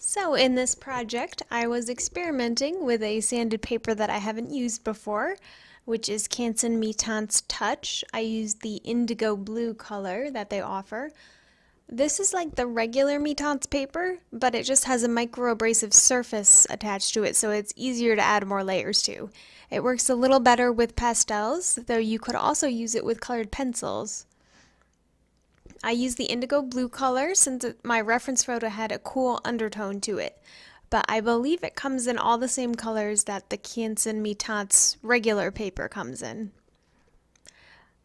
So in this project, I was experimenting with a sanded paper that I haven't used before, which is Canson Mi-Teintes Touch. I used the indigo blue color that they offer. This is like the regular Mi-Teintes paper, but it just has a micro-abrasive surface attached to it, so it's easier to add more layers to. It works a little better with pastels, though you could also use it with colored pencils. I used the indigo blue color since my reference photo had a cool undertone to it, but I believe it comes in all the same colors that the Canson Mi-Teintes regular paper comes in.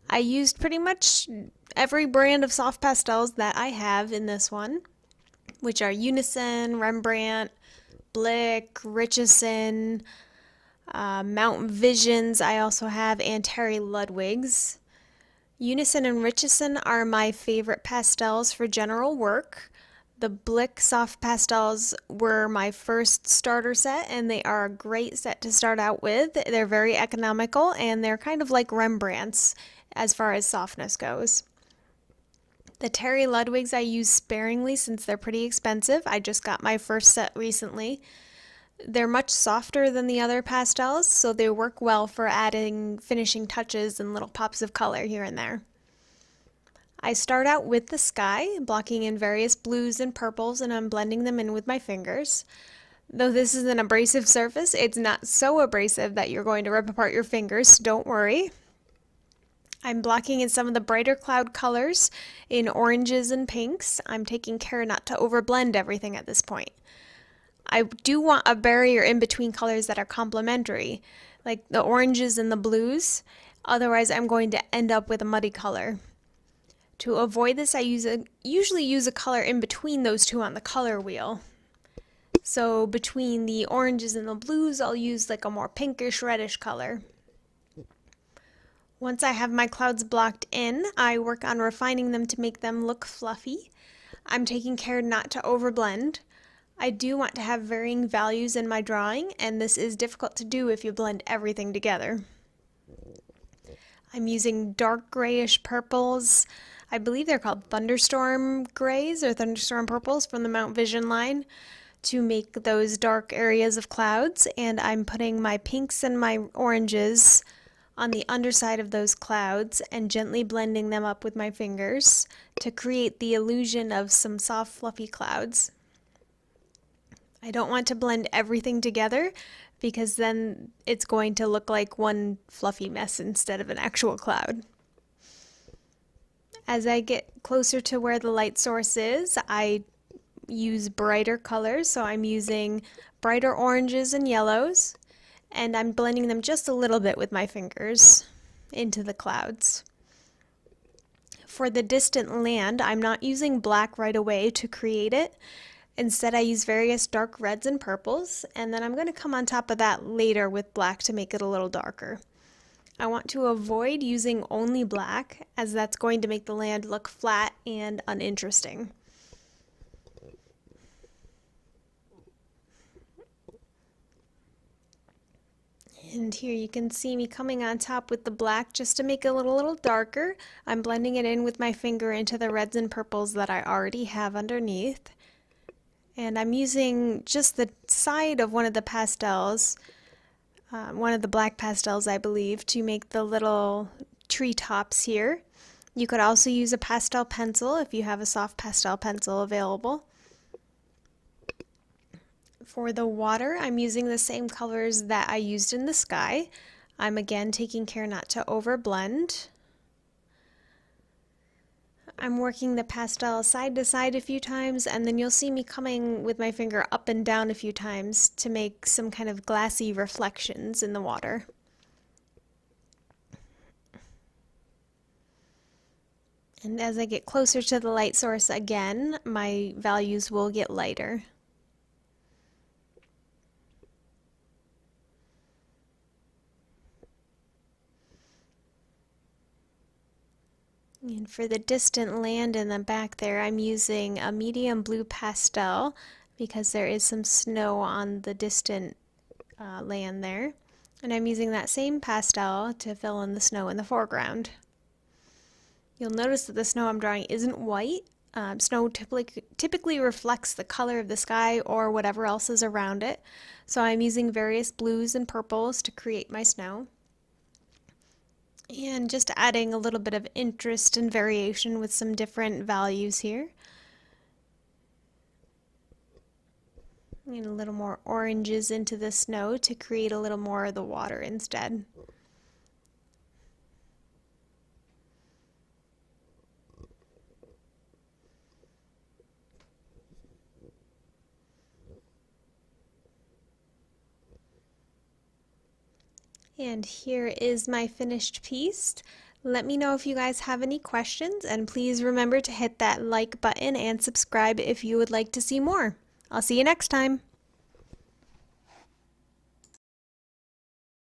I used pretty much every brand of soft pastels that I have in this one, which are Unison, Rembrandt, Blick, Richeson, Mount Visions I also have, and Terry Ludwig's. Unison and Richeson are my favorite pastels for general work. The Blick soft pastels were my first starter set, and they are a great set to start out with. They're very economical, and they're kind of like Rembrandts as far as softness goes. The Terry Ludwigs I use sparingly since they're pretty expensive. I just got my first set recently. They're much softer than the other pastels, so they work well for adding finishing touches and little pops of color here and there. I start out with the sky, blocking in various blues and purples, and I'm blending them in with my fingers. Though this is an abrasive surface, it's not so abrasive that you're going to rip apart your fingers, so don't worry. I'm blocking in some of the brighter cloud colors in oranges and pinks. I'm taking care not to overblend everything at this point. I do want a barrier in between colors that are complementary, like the oranges and the blues. Otherwise, I'm going to end up with a muddy color. To avoid this, I usually use a color in between those two on the color wheel. So between the oranges and the blues, I'll use like a more pinkish reddish color. Once I have my clouds blocked in, I work on refining them to make them look fluffy. I'm taking care not to overblend. I do want to have varying values in my drawing, and this is difficult to do if you blend everything together. I'm using dark grayish purples. I believe they're called thunderstorm grays or thunderstorm purples from the Mount Vision line to make those dark areas of clouds, and I'm putting my pinks and my oranges on the underside of those clouds and gently blending them up with my fingers to create the illusion of some soft fluffy clouds. I don't want to blend everything together because then it's going to look like one fluffy mess instead of an actual cloud. As I get closer to where the light source is, I use brighter colors, so I'm using brighter oranges and yellows, and I'm blending them just a little bit with my fingers into the clouds. For the distant land, I'm not using black right away to create it. Instead, I use various dark reds and purples, and then I'm going to come on top of that later with black to make it a little darker. I want to avoid using only black, as that's going to make the land look flat and uninteresting. And here you can see me coming on top with the black just to make it a little darker. I'm blending it in with my finger into the reds and purples that I already have underneath. And I'm using just the side of one of the pastels, one of the black pastels I believe, to make the little treetops here. You could also use a pastel pencil if you have a soft pastel pencil available. For the water, I'm using the same colors that I used in the sky. I'm again taking care not to overblend. I'm working the pastel side to side a few times, and then you'll see me coming with my finger up and down a few times to make some kind of glassy reflections in the water. And as I get closer to the light source again, my values will get lighter. And for the distant land in the back there, I'm using a medium blue pastel because there is some snow on the distant land there. And I'm using that same pastel to fill in the snow in the foreground. You'll notice that the snow I'm drawing isn't white. Snow typically reflects the color of the sky or whatever else is around it. So I'm using various blues and purples to create my snow. And just adding a little bit of interest and variation with some different values here. And a little more oranges into the snow to create a little more of the water instead. And here is my finished piece. Let me know if you guys have any questions, and please remember to hit that like button and subscribe if you would like to see more. I'll see you next time.